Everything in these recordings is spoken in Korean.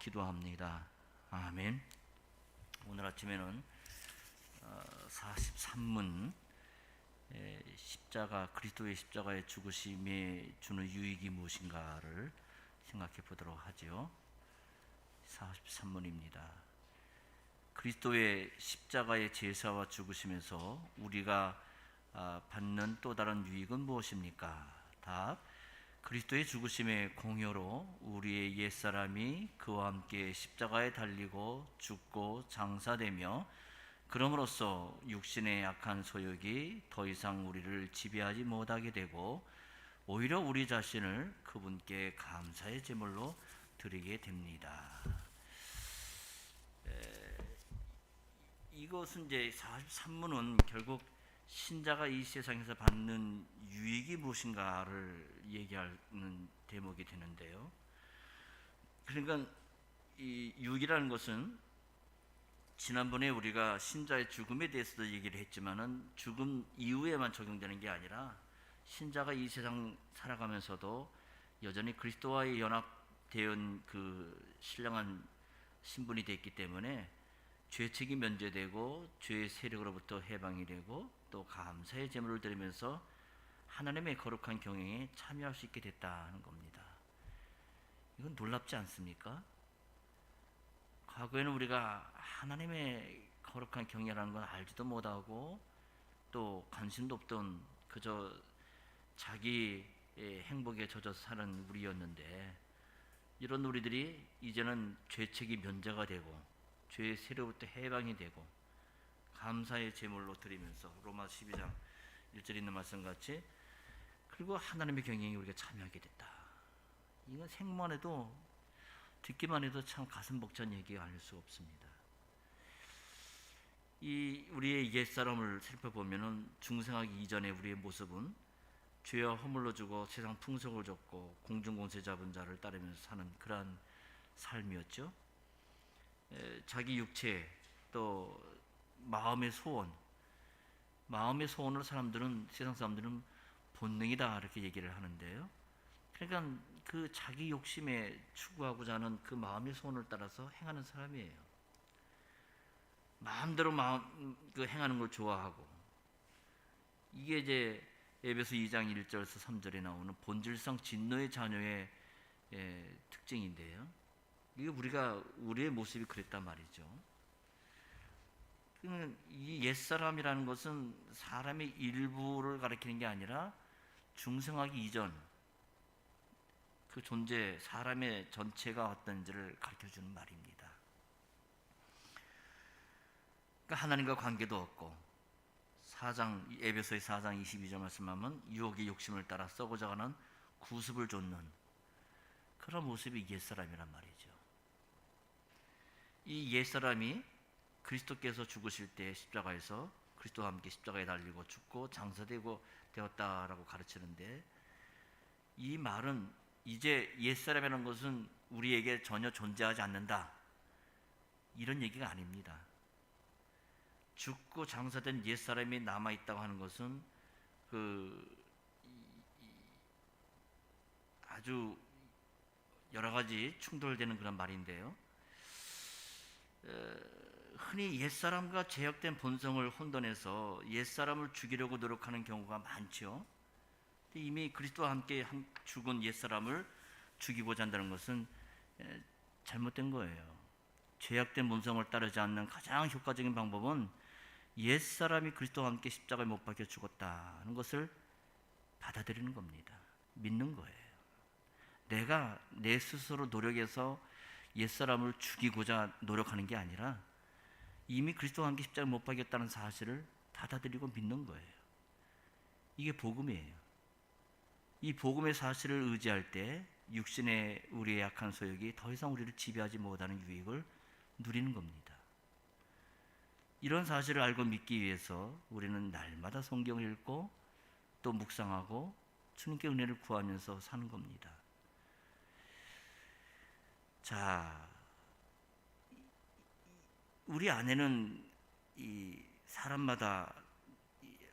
기도합니다. 아멘. 오늘 아침에는 43문 십자가, 그리스도의 십자가의 죽으심에 주는 유익이 무엇인가를 생각해 보도록 하죠. 43문입니다. 그리스도의 십자가의 제사와 죽으심에서 우리가 받는 또 다른 유익은 무엇입니까? 답: 그리스도의 죽으심의 공효로 우리의 옛사람이 그와 함께 십자가에 달리고 죽고 장사되며, 그럼으로써 육신의 약한 소욕이 더 이상 우리를 지배하지 못하게 되고, 오히려 우리 자신을 그분께 감사의 제물로 드리게 됩니다. 이것은 이제 43문은 결국 신자가 이 세상에서 받는 유익이 무엇인가를 얘기하는 대목이 되는데요. 그러니까 이 유익이라는 것은 지난번에 우리가 신자의 죽음에 대해서도 얘기를 했지만은 죽음 이후에만 적용되는 게 아니라 신자가 이 세상 살아가면서도 여전히 그리스도와의 연합된 그 신령한 신분이 됐기 때문에 죄책이 면제되고 죄의 세력으로부터 해방이 되고 또 감사의 제물을 드리면서 하나님의 거룩한 경영에 참여할 수 있게 됐다는 겁니다. 이건 놀랍지 않습니까? 과거에는 우리가 하나님의 거룩한 경영이라는 건 알지도 못하고 또 관심도 없던 그저 자기 행복에 젖어서 사는 우리였는데, 이런 우리들이 이제는 죄책이 면제가 되고 죄의 세력부터 해방이 되고 감사의 제물로 드리면서 로마 12장 1절에 있는 말씀같이 그리고 하나님의 경영에 우리가 참여하게 됐다. 이건 생각만 해도, 듣기만 해도 참 가슴 벅찬 얘기가 아닐 수 없습니다. 이 우리의 옛사람을 살펴보면은 중생하기 이전의 우리의 모습은 죄와 허물로 죽어 세상 풍속을 줬고 공중공세 잡은 자를 따르면서 사는 그러한 삶이었죠. 자기 육체 또 마음의 소원을 사람들은, 세상 사람들은 본능이다 이렇게 얘기를 하는데요. 그러니까 그 자기 욕심에 추구하고자 하는 그 마음의 소원을 따라서 행하는 사람이에요. 마음대로 행하는 걸 좋아하고, 이게 이제 에베소 2장 1절에서 3절에 나오는 본질상 진노의 자녀의 특징인데요. 이게 우리의 모습이 그랬단 말이죠. 이 옛사람이라는 것은 사람의 일부를 가리키는 게 아니라 중생하기 이전 그 존재, 사람의 전체가 어떤지를 가르쳐주는 말입니다. 그러니까 하나님과 관계도 없고, 에베소의 4장 22절 말씀하면 유혹의 욕심을 따라 썩어져 가는 구습을 좇는 그런 모습이 옛사람이란 말이죠. 이 옛사람이 그리스도께서 죽으실 때 십자가에서 그리스도와 함께 십자가에 달리고 죽고 장사되고 되었다라고 가르치는데, 이 말은 이제 옛사람이라는 것은 우리에게 전혀 존재하지 않는다 이런 얘기가 아닙니다. 죽고 장사된 옛사람이 남아있다고 하는 것은 아주 여러 가지 충돌되는 그런 말인데요. 흔히 옛사람과 죄악된 본성을 혼돈해서 옛사람을 죽이려고 노력하는 경우가 많죠. 이미 그리스도와 함께 죽은 옛사람을 죽이고자 한다는 것은 잘못된 거예요. 죄악된 본성을 따르지 않는 가장 효과적인 방법은 옛사람이 그리스도와 함께 십자가에 못 박혀 죽었다는 것을 받아들이는 겁니다. 믿는 거예요. 내가 내 스스로 노력해서 옛사람을 죽이고자 노력하는 게 아니라 이미 그리스도와 함께 십자가에 못 박혔다는 사실을 받아들이고 믿는 거예요. 이게 복음이에요. 이 복음의 사실을 의지할 때 육신의 우리의 약한 소욕이 더 이상 우리를 지배하지 못하는 유익을 누리는 겁니다. 이런 사실을 알고 믿기 위해서 우리는 날마다 성경을 읽고 또 묵상하고 주님께 은혜를 구하면서 사는 겁니다. 자, 우리 안에는 이 사람마다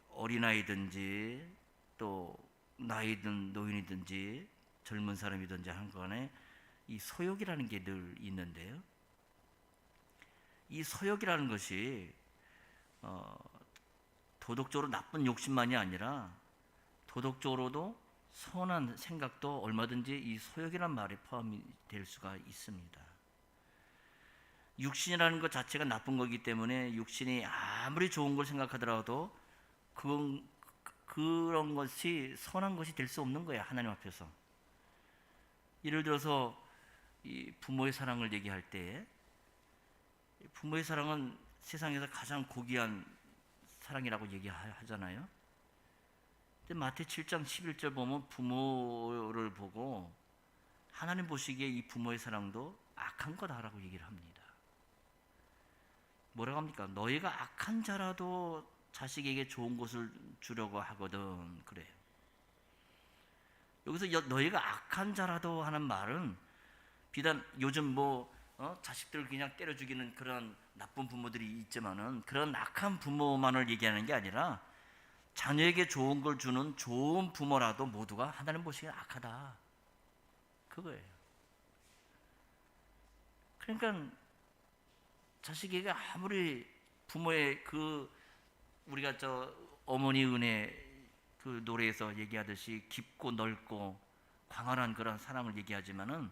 어린아이든지 또 나이든 노인이든지 젊은 사람이든지 한 간에 이 소욕이라는 게 늘 있는데요. 이 소욕이라는 것이 도덕적으로 나쁜 욕심만이 아니라 도덕적으로도 선한 생각도 얼마든지 이 소욕이란 말에 포함이 될 수가 있습니다. 육신이라는 것 자체가 나쁜 거기 때문에 육신이 아무리 좋은 걸 생각하더라도 그런 것이 선한 것이 될 수 없는 거예요, 하나님 앞에서. 예를 들어서 이 부모의 사랑을 얘기할 때, 부모의 사랑은 세상에서 가장 고귀한 사랑이라고 얘기하잖아요. 근데 마태 7장 11절 보면 부모를 보고 하나님 보시기에 이 부모의 사랑도 악한 거다라고 얘기를 합니다. 뭐라고 합니까? 너희가 악한 자라도 자식에게 좋은 것을 주려고 하거든. 그래요. 여기서 너희가 악한 자라도 하는 말은 비단 요즘 자식들을 그냥 때려 죽이는 그런 나쁜 부모들이 있지만은 그런 악한 부모만을 얘기하는 게 아니라 자녀에게 좋은 걸 주는 좋은 부모라도 모두가 하나님 보시기에 악하다. 그거예요. 그러니까 자식에게 아무리 부모의 우리가 어머니 은혜 그 노래에서 얘기하듯이 깊고 넓고 광활한 그런 사랑을 얘기하지만은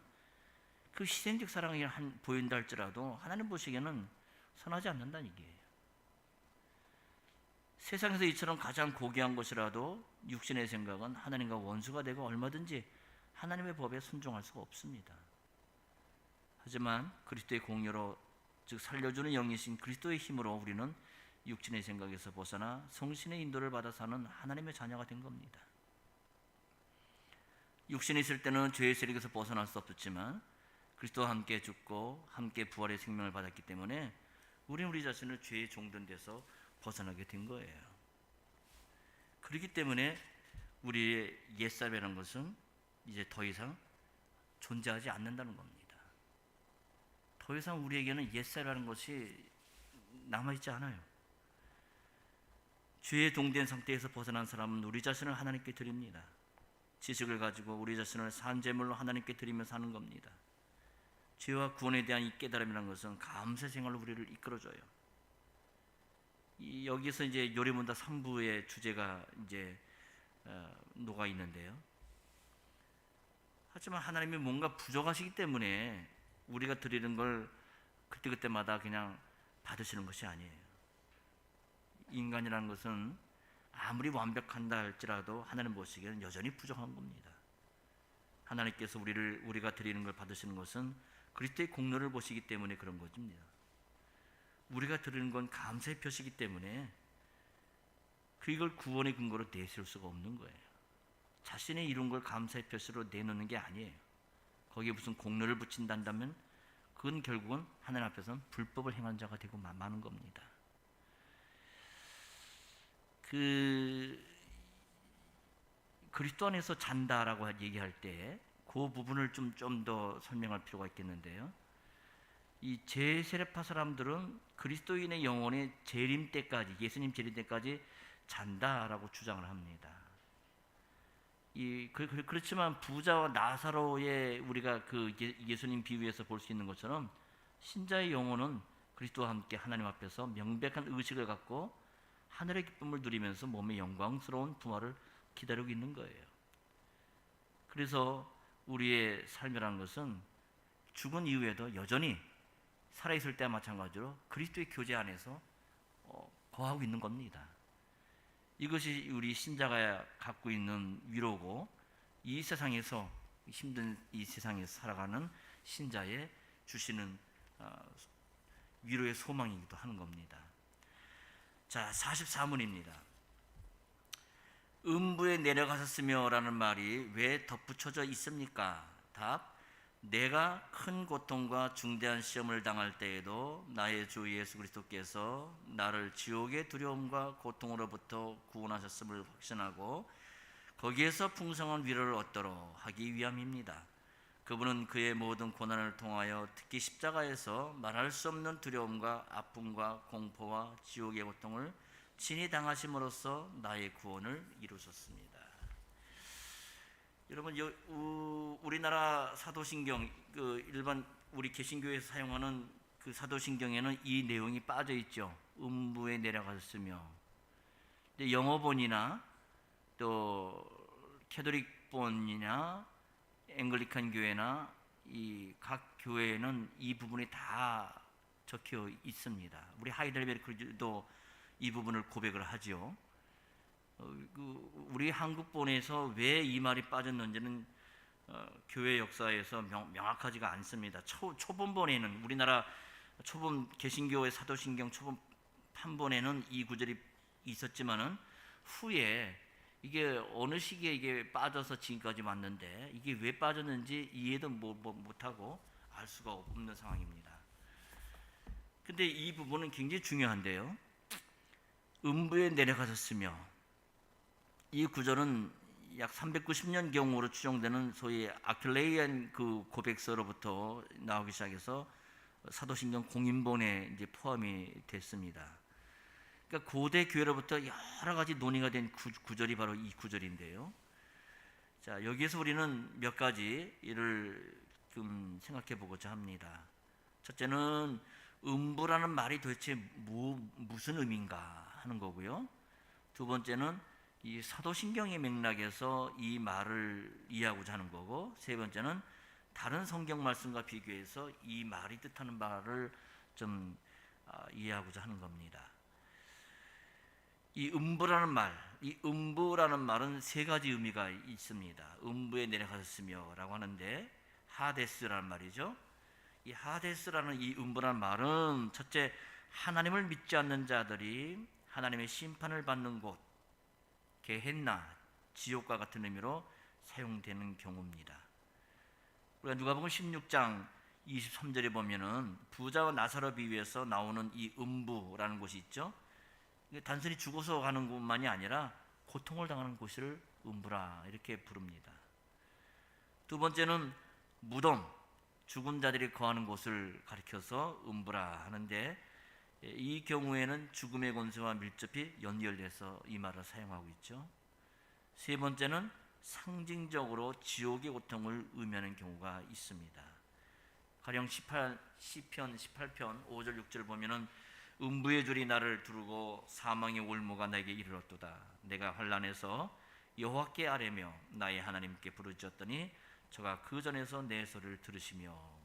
그 희생적 사랑이 보인다 할지라도 하나님 보시기에는 선하지 않는다는 얘기예요. 세상에서 이처럼 가장 고귀한 것이라도 육신의 생각은 하나님과 원수가 되고 얼마든지 하나님의 법에 순종할 수가 없습니다. 하지만 그리스도의 공로로 즉 살려주는 영이신 그리스도의 힘으로 우리는 육신의 생각에서 벗어나 성신의 인도를 받아 사는 하나님의 자녀가 된 겁니다. 육신이 있을 때는 죄의 세력에서 벗어날 수 없었지만 그리스도와 함께 죽고 함께 부활의 생명을 받았기 때문에 우리 자신을 죄의 종된 데서 벗어나게 된 거예요. 그렇기 때문에 우리의 옛사람이라는 것은 이제 더 이상 존재하지 않는다는 겁니다. 더 이상 우리에게는 옛사람이라는 것이 남아있지 않아요. 죄의 동된 상태에서 벗어난 사람은 우리 자신을 하나님께 드립니다. 지식을 가지고 우리 자신을 산제물로 하나님께 드리며 사는 겁니다. 죄와 구원에 대한 이 깨달음이라는 것은 감사 생활로 우리를 이끌어줘요. 여기서 이제 요리문답 3부의 주제가 이제 녹아 있는데요. 하지만 하나님이 뭔가 부족하시기 때문에 우리가 드리는 걸 그때그때마다 그냥 받으시는 것이 아니에요. 인간이라는 것은 아무리 완벽한다 할지라도 하나님 보시기에는 여전히 부족한 겁니다. 하나님께서 우리가 드리는 걸 받으시는 것은 그리스도의 공로를 보시기 때문에 그런 것입니다. 우리가 드리는 건 감사의 표시이기 때문에 그걸 구원의 근거로 내세울 수가 없는 거예요. 자신이 이룬 걸 감사의 표시로 내놓는 게 아니에요. 거기에 무슨 공로를 붙인다면 그건 결국은 하나님 앞에서는 불법을 행한 자가 되고 마는 겁니다. 그리스도 안에서 잔다라고 얘기할 때 그 부분을 좀 더 설명할 필요가 있겠는데요. 이 제세례파 사람들은 그리스도인의 영혼이 재림 때까지, 예수님 재림 때까지 잔다라고 주장을 합니다. 그렇지만 부자와 나사로의 우리가 예수님 비유에서 볼 수 있는 것처럼 신자의 영혼은 그리스도와 함께 하나님 앞에서 명백한 의식을 갖고 하늘의 기쁨을 누리면서 몸의 영광스러운 부활을 기다리고 있는 거예요. 그래서 우리의 삶이라는 것은 죽은 이후에도 여전히 살아있을 때와 마찬가지로 그리스도의 교제 안에서 거하고 있는 겁니다. 이것이 우리 신자가 갖고 있는 위로고 이 세상에서 힘든 이 세상에서 살아가는 신자의 주시는 위로의 소망이기도 하는 겁니다. 자, 44문입니다. 음부에 내려가셨으며 라는 말이 왜 덧붙여져 있습니까? 답, 내가 큰 고통과 중대한 시험을 당할 때에도 나의 주 예수 그리스도께서 나를 지옥의 두려움과 고통으로부터 구원하셨음을 확신하고 거기에서 풍성한 위로를 얻도록 하기 위함입니다. 그분은 그의 모든 고난을 통하여 특히 십자가에서 말할 수 없는 두려움과 아픔과 공포와 지옥의 고통을 친히 당하심으로써 나의 구원을 이루셨습니다. 여러분 우리나라 사도신경 일반 우리 개신교에서 사용하는 그 사도신경에는 이 내용이 빠져 있죠. 음부에 내려갔으며. 근데 영어본이나 또 캐톨릭본이나 앵글리칸 교회나 이 각 교회에는 이 부분이 다 적혀 있습니다. 우리 하이델베르크도 이 부분을 고백을 하죠. 우리 한국본에서 왜 이 말이 빠졌는지는 교회 역사에서 명확하지가 않습니다. 초본본에는 우리나라 초본 개신교의 사도신경 초본 판본에는 이 구절이 있었지만은 후에 이게 어느 시기에 이게 빠져서 지금까지 왔는데 이게 왜 빠졌는지 이해도 못하고 알 수가 없는 상황입니다. 근데 이 부분은 굉장히 중요한데요. 음부에 내려가셨으며, 이 구절은 약 390년 경으로 추정되는 소위 아킬레이안 그 고백서로부터 나오기 시작해서 사도신경 공인본에 이제 포함이 됐습니다. 그러니까 고대 교회로부터 여러 가지 논의가 된 구절이 바로 이 구절인데요. 자, 여기에서 우리는 몇 가지를 좀 생각해 보고자 합니다. 첫째는 음부라는 말이 도대체 무슨 의미인가 하는 거고요. 두 번째는 이 사도신경의 맥락에서 이 말을 이해하고자 하는 거고, 세 번째는 다른 성경 말씀과 비교해서 이 말이 뜻하는 바를 좀 이해하고자 하는 겁니다. 이 음부라는 말은 세 가지 의미가 있습니다. 음부에 내려가셨으며 라고 하는데, 하데스라는 말이죠. 이 하데스라는 이 음부라는 말은 첫째, 하나님을 믿지 않는 자들이 하나님의 심판을 받는 곳, 게헨나, 지옥과 같은 의미로 사용되는 경우입니다. 우리가 누가복음 16장 23절에 보면은 부자와 나사로 비유에서 나오는 이 음부라는 곳이 있죠. 단순히 죽어서 가는 곳만이 아니라 고통을 당하는 곳을 음부라 이렇게 부릅니다. 두 번째는 무덤, 죽은 자들이 거하는 곳을 가리켜서 음부라 하는데, 이 경우에는 죽음의 권세와 밀접히 연결돼서 이 말을 사용하고 있죠. 세 번째는 상징적으로 지옥의 고통을 의미하는 경우가 있습니다. 가령 시편 18편 5절 6절 보면은 음부의 줄이 나를 두르고 사망의 올무가 내게 이르렀도다. 내가 환난에서 여호와께 아뢰며 나의 하나님께 부르짖었더니 저가 그 전에서 내 소리를 들으시며.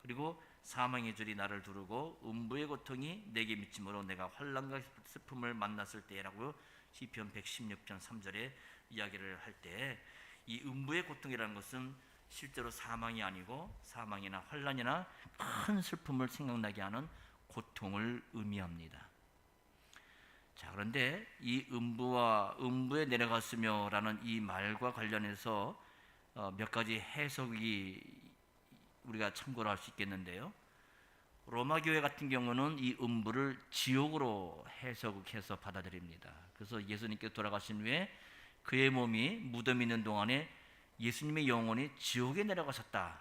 그리고 사망의 줄이 나를 두르고 음부의 고통이 내게 미침으로 내가 환난과 슬픔을 만났을 때라고 시편 116편 3절에 이야기를 할 때, 이 음부의 고통이라는 것은 실제로 사망이 아니고 사망이나 환난이나 큰 슬픔을 생각나게 하는 고통을 의미합니다. 자, 그런데 이 음부에 내려갔으며라는 이 말과 관련해서 몇 가지 해석이 우리가 참고를 할 수 있겠는데요. 로마 교회 같은 경우는 이 음부를 지옥으로 해석해서 받아들입니다. 그래서 예수님께서 돌아가신 후에 그의 몸이 무덤에 있는 동안에 예수님의 영혼이 지옥에 내려가셨다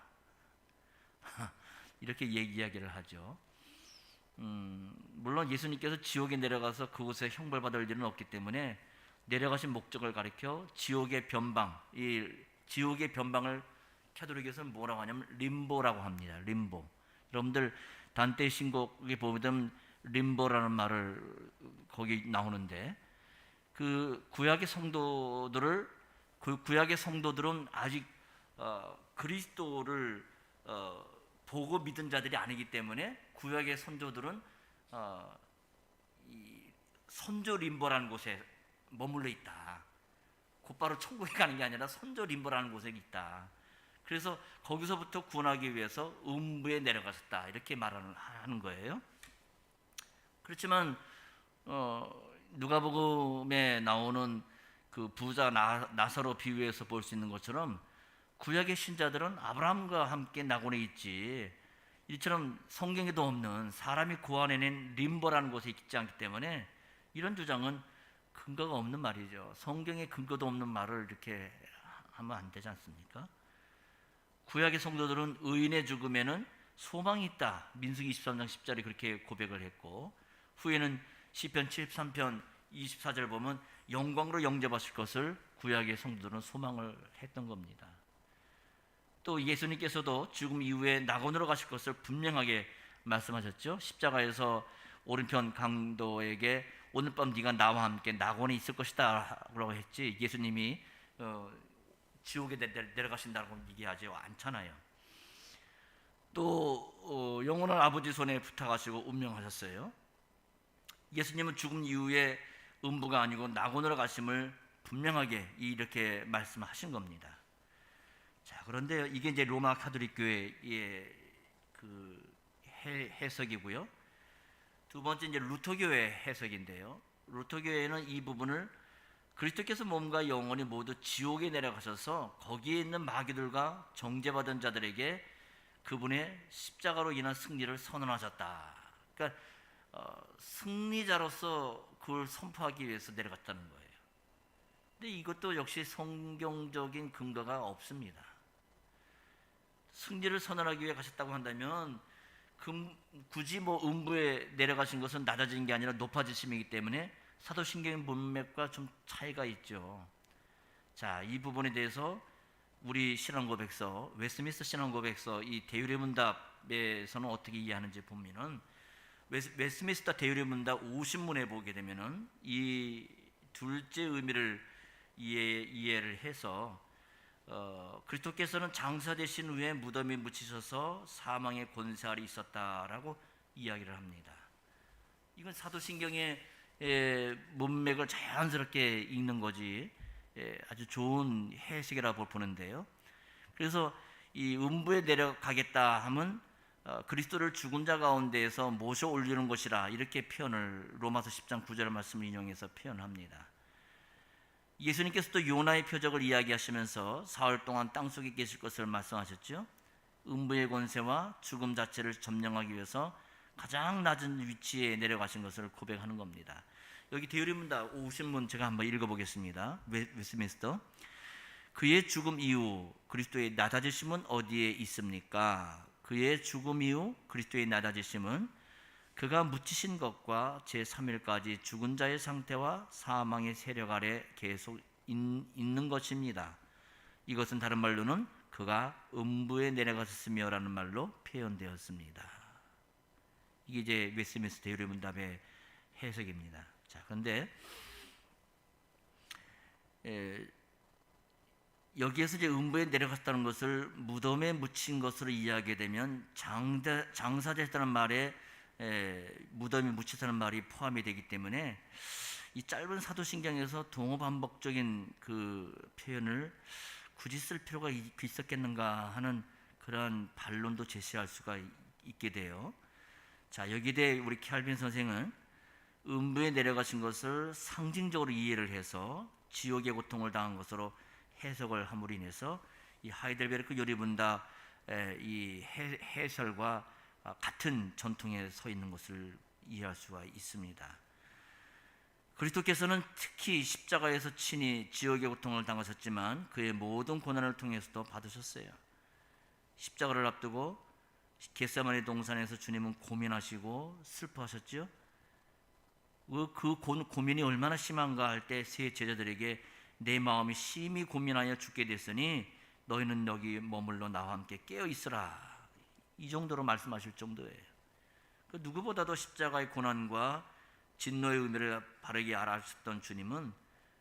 이렇게 이야기를 하죠. 물론 예수님께서 지옥에 내려가서 그곳에 형벌받을 일은 없기 때문에 내려가신 목적을 가리켜 지옥의 변방, 이 지옥의 변방을 캐톨릭에서는 뭐라고 하냐면 림보라고 합니다. 림보. 여러분들 단테 신곡에 보면 림보라는 말을 거기 나오는데, 그 구약의 성도들은 아직 그리스도를 보고 믿은 자들이 아니기 때문에 구약의 선조들은 이 선조 림보라는 곳에 머물러 있다. 곧바로 천국에 가는 게 아니라 선조 림보라는 곳에 있다. 그래서 거기서부터 구원하기 위해서 음부에 내려갔었다 이렇게 말하는 거예요. 그렇지만 누가복음에 나오는 그 부자 나사로 비유에서 볼 수 있는 것처럼 구약의 신자들은 아브라함과 함께 낙원에 있지, 이처럼 성경에도 없는 사람이 고안해낸 림보라는 곳에 있지 않기 때문에 이런 주장은 근거가 없는 말이죠. 성경에 근거도 없는 말을 이렇게 하면 안 되지 않습니까? 구약의 성도들은 의인의 죽음에는 소망이 있다. 민수기 23장 10절에 그렇게 고백을 했고, 후에는 시편 73편 24절 보면 영광으로 영접하실 것을 구약의 성도들은 소망을 했던 겁니다. 또 예수님께서도 죽음 이후에 낙원으로 가실 것을 분명하게 말씀하셨죠. 십자가에서 오른편 강도에게 오늘 밤 네가 나와 함께 낙원에 있을 것이다 라고 했지, 예수님이 지옥에 내려가신다고 얘기하지 않잖아요. 또 영혼을 아버지 손에 부탁하시고 운명하셨어요. 예수님은 죽음 이후에 음부가 아니고 낙원으로 가심을 분명하게 이렇게 말씀하신 겁니다. 자, 그런데 이게 이제 로마 가톨릭 교회의 그 해석이고요. 두 번째 이제 루터교회 해석인데요. 루터교회는 이 부분을 그리스도께서 몸과 영혼이 모두 지옥에 내려가셔서 거기에 있는 마귀들과 정죄받은 자들에게 그분의 십자가로 인한 승리를 선언하셨다. 그러니까 승리자로서 그걸 선포하기 위해서 내려갔다는 거예요. 근데 이것도 역시 성경적인 근거가 없습니다. 승리를 선언하기 위해 가셨다고 한다면 굳이 음부에 내려가신 것은 낮아진 게 아니라 높아지심이기 때문에 사도신경 문맥과 좀 차이가 있죠. 자, 이 부분에 대해서 우리 신앙고백서, 웨스트민스터 신앙고백서 이 대유리 문답에서는 어떻게 이해하는지 보면은, 웨스트민스터 대유리 문답 50문에 보게 되면은 이 둘째 의미를 이해를 해서 그리스도께서는 장사되신 후에 무덤에 묻히셔서 사망의 권세 아래 있었다라고 이야기를 합니다. 이건 사도신경의 문맥을 자연스럽게 읽는 거지 아주 좋은 해석이라고 보는데요. 그래서 이 음부에 내려가겠다 하면 그리스도를 죽은 자 가운데에서 모셔 올리는 것이라, 이렇게 표현을 로마서 10장 9절 말씀을 인용해서 표현합니다. 예수님께서도 요나의 표적을 이야기하시면서 사흘 동안 땅속에 계실 것을 말씀하셨죠. 음부의 권세와 죽음 자체를 점령하기 위해서 가장 낮은 위치에 내려가신 것을 고백하는 겁니다. 여기 대유리문답 50문 제가 한번 읽어보겠습니다. 웨스트민스터. 그의 죽음 이후 그리스도의 낮아지심은 어디에 있습니까? 그의 죽음 이후 그리스도의 낮아지심은 그가 묻히신 것과 제3일까지 죽은 자의 상태와 사망의 세력 아래 계속 있는 것입니다. 이것은 다른 말로는 그가 음부에 내려가셨으며 라는 말로 표현되었습니다. 이게 이제 웨스트민스터 대유리문답의 해석입니다. 자, 그런데 여기에서 이제 음부에 내려갔다는 것을 무덤에 묻힌 것으로 이야기하게 되면 장사됐다는 말에 무덤에 묻히다는 말이 포함이 되기 때문에 이 짧은 사도신경에서 동어반복적인 그 표현을 굳이 쓸 필요가 있었겠는가 하는 그런 반론도 제시할 수가 있게 돼요. 자, 여기에 대해 우리 켈빈 선생은 음부에 내려가신 것을 상징적으로 이해를 해서 지옥의 고통을 당한 것으로 해석을 함으로 인해서 이 하이델베르크 요리문답 이 해설과 같은 전통에 서 있는 것을 이해할 수가 있습니다. 그리스도께서는 특히 십자가에서 친히 지옥의 고통을 당하셨지만 그의 모든 고난을 통해서도 받으셨어요. 십자가를 앞두고 겟세마네 동산에서 주님은 고민하시고 슬퍼하셨죠. 그 고민이 얼마나 심한가 할 때 세 제자들에게 내 마음이 심히 고민하여 죽게 됐으니 너희는 여기 머물러 나와 함께 깨어 있으라, 이 정도로 말씀하실 정도예요. 그 누구보다도 십자가의 고난과 진노의 의미를 바르게 알아주셨던 주님은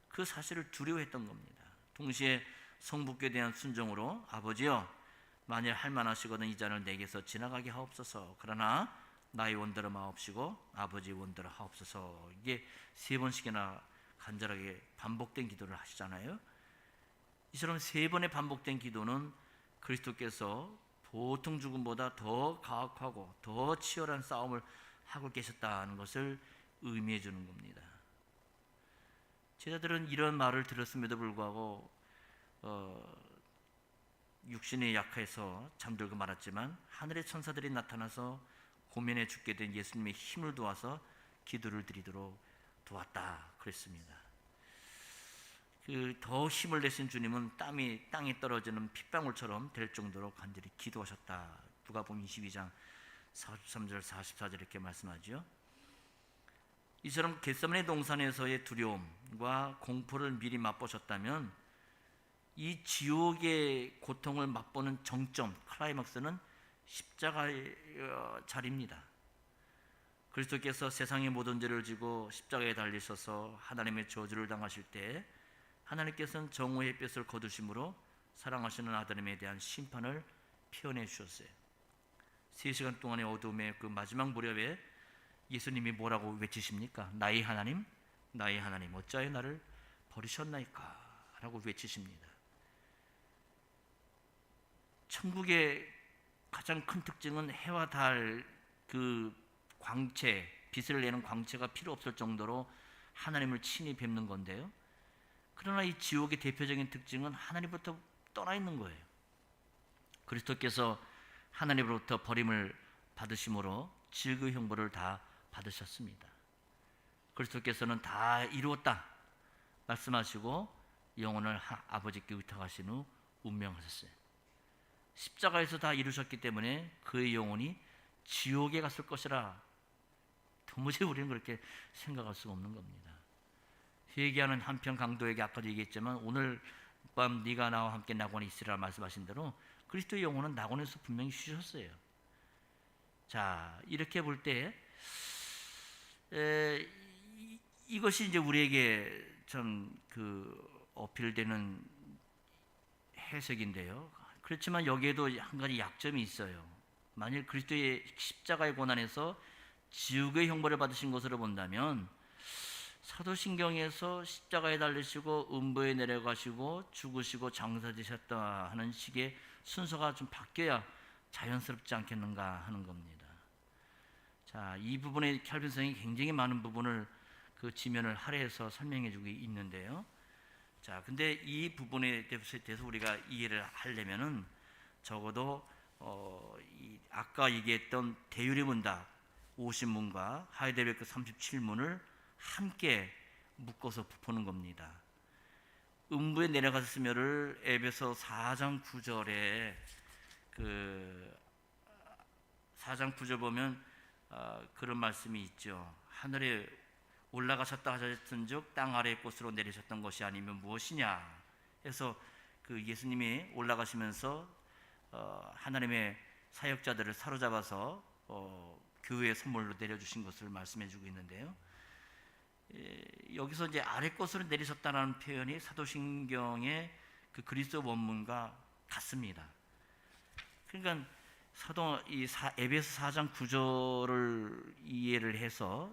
그 사실을 두려워했던 겁니다. 동시에 성부께 대한 순종으로 아버지여, 만일 할만하시거든 이 잔을 내게서 지나가게 하옵소서. 그러나 나의 원대로 마옵시고 아버지의 원대로 하옵소서. 이게 3번씩이나 간절하게 반복된 기도를 하시잖아요. 이처럼 3번의 반복된 기도는 그리스도께서 보통 죽음보다 더 가혹하고 더 치열한 싸움을 하고 계셨다는 것을 의미해 주는 겁니다. 제자들은 이런 말을 들었음에도 불구하고 육신이 약해서 잠들고 말았지만 하늘의 천사들이 나타나서 고민에 죽게 된 예수님의 힘을 도와서 기도를 드리도록 도왔다 그랬습니다. 더 힘을 내신 주님은 땀이 땅에 떨어지는 핏방울처럼 될 정도로 간절히 기도하셨다. 누가복음 22장 43절 44절 이렇게 말씀하죠. 이처럼 겟세마네 동산에서의 두려움과 공포를 미리 맛보셨다면 이 지옥의 고통을 맛보는 정점, 클라이막스는 십자가의 자리입니다. 그리스도께서 세상의 모든 죄를 지고 십자가에 달리셔서 하나님의 저주를 당하실 때 하나님께서는 정오의 햇볕을 거두심으로 사랑하시는 아들님에 대한 심판을 표현해 주셨어요. 3시간 동안의 어둠의 그 마지막 무렵에 예수님이 뭐라고 외치십니까? 나의 하나님, 나의 하나님, 어찌하여 나를 버리셨나이까? 라고 외치십니다. 천국의 가장 큰 특징은 해와 달 그 광채, 빛을 내는 광채가 필요 없을 정도로 하나님을 친히 뵙는 건데요. 그러나 이 지옥의 대표적인 특징은 하나님부터 떠나 있는 거예요. 그리스도께서 하나님으로부터 버림을 받으심으로 지옥의 형벌을 다 받으셨습니다. 그리스도께서는 다 이루었다 말씀하시고 영혼을 아버지께 의탁하신 후 운명하셨어요. 십자가에서 다 이루셨기 때문에 그의 영혼이 지옥에 갔을 것이라 도무지 우리는 그렇게 생각할 수가 없는 겁니다. 회개하는 한편 강도에게 아까도 얘기했지만 오늘 밤 네가 나와 함께 낙원에 있으리라 말씀하신 대로 그리스도의 영혼은 낙원에서 분명히 쉬셨어요. 자, 이렇게 볼 때 이것이 이제 우리에게 참 어필되는 해석인데요. 그렇지만 여기에도 한 가지 약점이 있어요. 만일 그리스도의 십자가의 고난에서 지옥의 형벌을 받으신 것으로 본다면 사도신경에서 십자가에 달리시고 음부에 내려가시고 죽으시고 장사되셨다 하는 식의 순서가 좀 바뀌어야 자연스럽지 않겠는가 하는 겁니다. 자, 이 부분에 켈빈 선생이 굉장히 많은 부분을 그 지면을 할애해서 설명해 주고 있는데요. 자, 근데 이 부분에 대해서 우리가 이해를 하려면은 적어도 아까 얘기했던 대유리 문답 50문과 하이델베르크 37문을 함께 묶어서 보는 겁니다. 음부에 내려갔으며를 에베소 4장 9절에 4장 9절 보면 그런 말씀이 있죠. 하늘에 올라가셨다 하셨은즉 땅 아래의 곳으로 내리셨던 것이 아니면 무엇이냐 해서 그 예수님이 올라가시면서 하나님의 사역자들을 사로잡아서 교회의 선물로 내려주신 것을 말씀해주고 있는데요. 여기서 이제 아래 곳으로 내리셨다는 표현이 사도신경의 그 그리스도 원문과 같습니다. 그러니까 에베소 4장 9절을 이해를 해서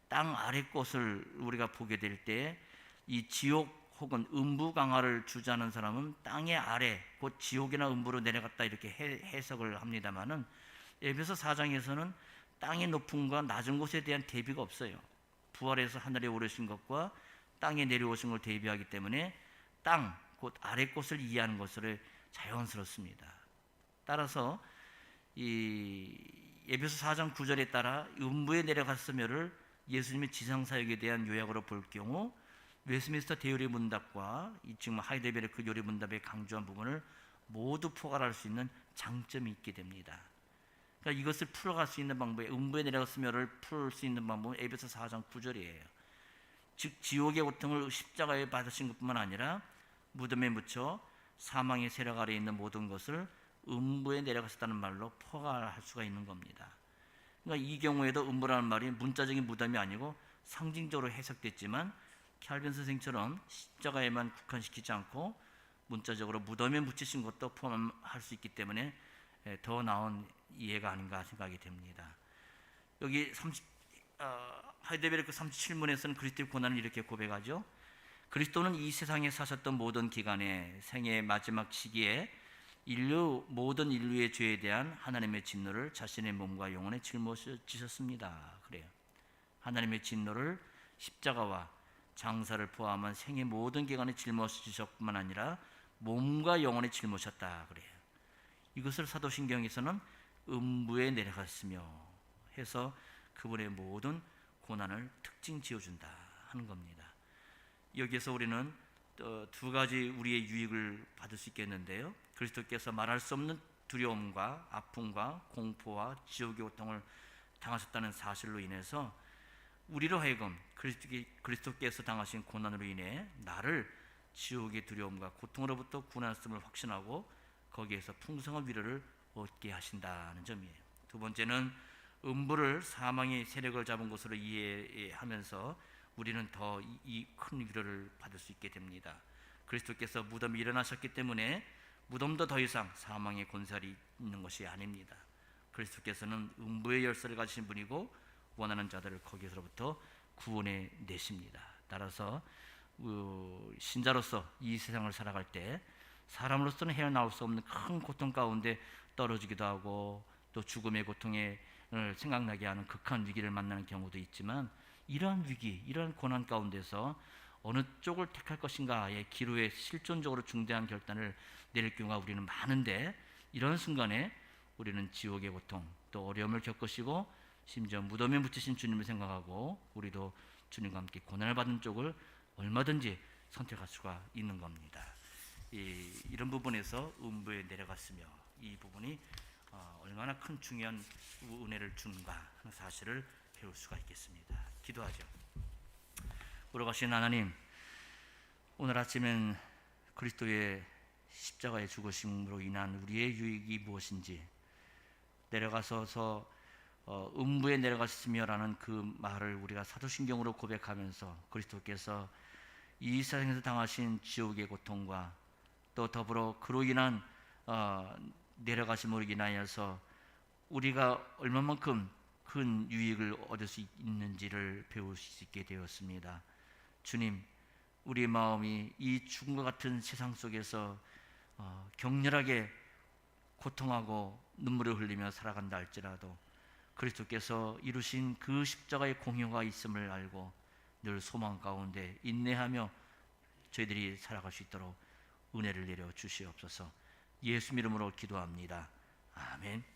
땅 아래 곳을 우리가 보게 될 때 이 지옥 혹은 음부 강화를 주장하는 사람은 땅의 아래 곧 지옥이나 음부로 내려갔다 이렇게 해석을 합니다만은 에베소 4장에서는 땅의 높음과 낮은 곳에 대한 대비가 없어요. 부활해서 하늘에 오르신 것과 땅에 내려오신 걸 대비하기 때문에 땅 곧 아래 곳을 이해하는 것으로 자연스럽습니다. 따라서 이 에베소 4장 9절에 따라 음부에 내려갔으며를 예수님의 지상사역에 대한 요약으로 볼 경우 웨스민스터 대요리 문답과 지금 하이델베르크 요리 문답에 강조한 부분을 모두 포괄할 수 있는 장점이 있게 됩니다. 그러니까 이것을 풀어갈 수 있는 방법이 음부에 내려갔으며를 풀 수 있는 방법은 에베소 4장 9절이에요. 즉 지옥의 고통을 십자가에 받으신 것뿐만 아니라 무덤에 묻혀 사망의 세력 아래에 있는 모든 것을 음부에 내려가셨다는 말로 포괄할 수가 있는 겁니다. 그러니까 이 경우에도 음부라는 말이 문자적인 무덤이 아니고 상징적으로 해석됐지만 켈빈 선생처럼 십자가에만 국한시키지 않고 문자적으로 무덤에 묻히신 것도 포함할 수 있기 때문에 더 나은 이해가 아닌가 생각이 됩니다. 여기 하이델베르크 37문에서는 그리스도의 고난을 이렇게 고백하죠. 그리스도는 이 세상에 사셨던 모든 기간에 생애의 마지막 시기에 모든 인류의 죄에 대한 하나님의 진노를 자신의 몸과 영혼에 짊어지셨습니다. 그래요. 하나님의 진노를 십자가와 장사를 포함한 생의 모든 기간에 짊어지셨뿐만 아니라 몸과 영혼에 짊어졌다 그래요. 이것을 사도신경에서는 음부에 내려갔으며 해서 그분의 모든 고난을 특징 지어준다 하는 겁니다. 여기에서 우리는 두 가지 우리의 유익을 받을 수 있겠는데요. 그리스도께서 말할 수 없는 두려움과 아픔과 공포와 지옥의 고통을 당하셨다는 사실로 인해서 우리로 하여금 그리스도께서 당하신 고난으로 인해 나를 지옥의 두려움과 고통으로부터 구원하셨음을 확신하고 거기에서 풍성한 위로를 얻게 하신다는 점이에요. 두 번째는 음부를 사망의 세력을 잡은 것으로 이해하면서 우리는 더 이 큰 위로를 받을 수 있게 됩니다. 그리스도께서 무덤에 일어나셨기 때문에 무덤도 더 이상 사망의 권세가 있는 것이 아닙니다. 그리스도께서는 음부의 열쇠를 가지신 분이고 원하는 자들을 거기서부터 구원해 내십니다. 따라서 신자로서 이 세상을 살아갈 때 사람으로서는 헤어나올 수 없는 큰 고통 가운데 떨어지기도 하고 또 죽음의 고통에 생각나게 하는 극한 위기를 만나는 경우도 있지만 이러한 위기, 이러한 고난 가운데서 어느 쪽을 택할 것인가의 기로에 실존적으로 중대한 결단을 내릴 경우가 우리는 많은데 이런 순간에 우리는 지옥의 고통 또 어려움을 겪으시고 심지어 무덤에 묻히신 주님을 생각하고 우리도 주님과 함께 고난을 받는 쪽을 얼마든지 선택할 수가 있는 겁니다. 이런 부분에서 음부에 내려갔으며 이 부분이 얼마나 큰 중요한 은혜를 주는가 하는 사실을 배울 수가 있겠습니다. 기도하죠. 돌아가신 하나님, 오늘 아침엔 그리스도의 십자가의 죽으심으로 인한 우리의 유익이 무엇인지 내려가서서 음부에 내려갔으며라는 그 말을 우리가 사도신경으로 고백하면서 그리스도께서 이 세상에서 당하신 지옥의 고통과 또 더불어 그로 인한 내려가심으로 인하여서 우리가 얼마만큼 큰 유익을 얻을 수 있는지를 배울 수 있게 되었습니다. 주님, 우리의 마음이 이 죽음과 같은 세상 속에서 격렬하게 고통하고 눈물을 흘리며 살아간다 할지라도 그리스도께서 이루신 그 십자가의 공효가 있음을 알고 늘 소망 가운데 인내하며 저희들이 살아갈 수 있도록 은혜를 내려 주시옵소서. 예수 이름으로 기도합니다. 아멘.